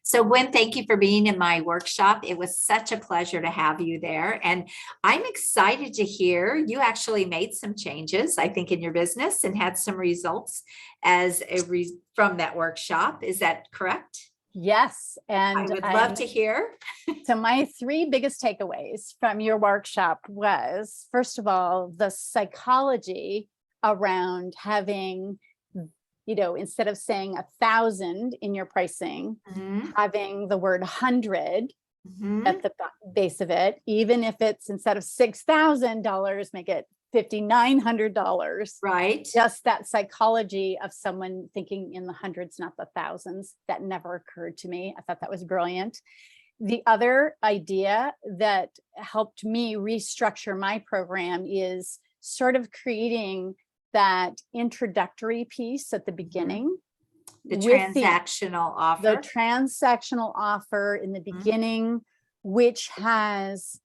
So Gwen, thank you for being in my workshop. It was such a pleasure to have you there. And I'm excited to hear you actually made some changes, I think, in your business and had some results from that workshop. Is that correct? Yes. I And would love to hear. so my three biggest takeaways from your workshop was, first of all, the psychology around having, instead of saying 1,000 in your pricing, Mhm, having the word 100 mhm. at the base of it, even if it's instead of $6,000, make it $5,900. Right. Just that psychology of someone thinking in the hundreds, not the thousands, that never occurred to me. I thought that was brilliant. The other idea that helped me restructure my program is sort of creating that introductory piece at the beginning. The with transactional the offer. transactional offer in the Mhm. beginning, which has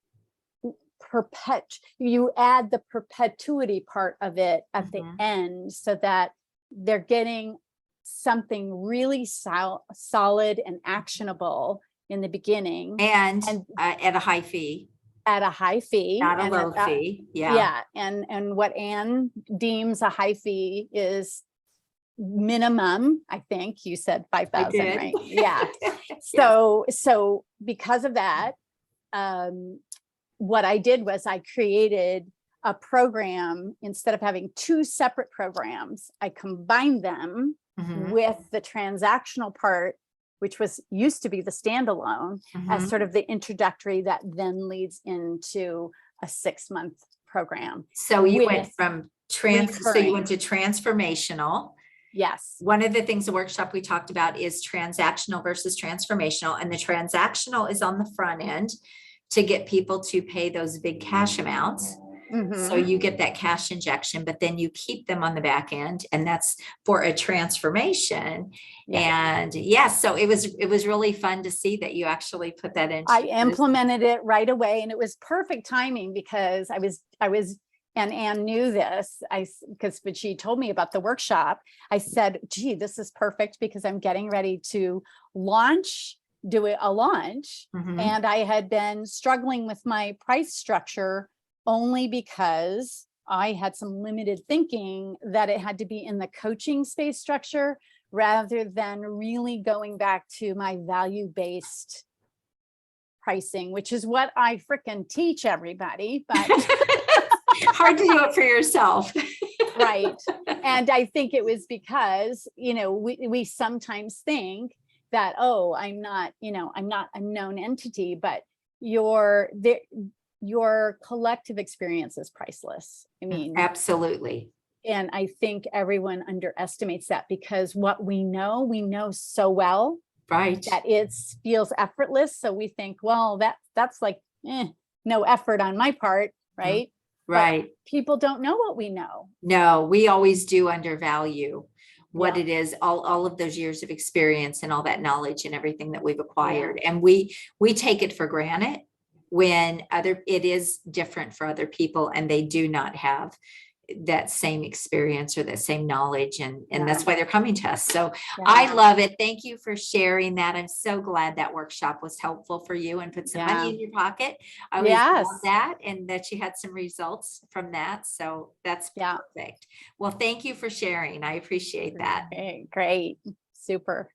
you add the perpetuity part of it at the Mhm. end, so that they're getting something really solid and actionable in the beginning And and at a high fee, at a high fee. not a And low fee. Yeah, yeah, and what Anne deems a high fee is minimum, I think you said I 5,000, did. right? Yeah. Yes. So because of that, what I did was I created a program. Instead of having two separate programs, I combined them Mhm, with the transactional part, which was used to be the standalone, as mhm. sort of the introductory that then leads into a 6-month program So you went with from so you went recurring. to transformational. Yes. One of the things the workshop we talked about is transactional versus transformational, and the transactional is on the front end to get people to pay those big cash amounts. So Mhm. you get that cash injection, but then you keep them on the back end, and that's for a transformation. Yeah. And yes, so it was really fun to see that you actually put that into I your business. implemented it right away, and it was perfect timing because I was, and Anne knew this. Because when she told me about the workshop, I said, "Gee, this is perfect because I'm getting ready to do a launch." Mhm. And I had been struggling with my price structure only because I had some limited thinking that it had to be in the coaching space structure rather than really going back to my value-based pricing, which is what I frickin' teach everybody, but Hard to do it for yourself. right. And I think it was because, we sometimes think that, oh, I'm not a known entity, but your collective experience is priceless. I mean, Absolutely. and I think everyone underestimates that because what we know so well Right. that it feels effortless. So we think, well, that's like no effort on my part, right? Right. But people don't know what we know. No, we always do undervalue what Yeah. it is, all of those years of experience and all that knowledge and everything that we've Yeah. acquired. And we take it for granted when it is different for other people and they do not have that same experience or that same knowledge, and that's why they're coming to us. So I Yeah. love it. Thank you for sharing that. I'm so glad that workshop was helpful for you and put some money Yeah. in your pocket. I always love Yes. that, and that you had some results from that. So that's Yeah. perfect. Well, thank you for sharing. I appreciate that. Okay, great. Super.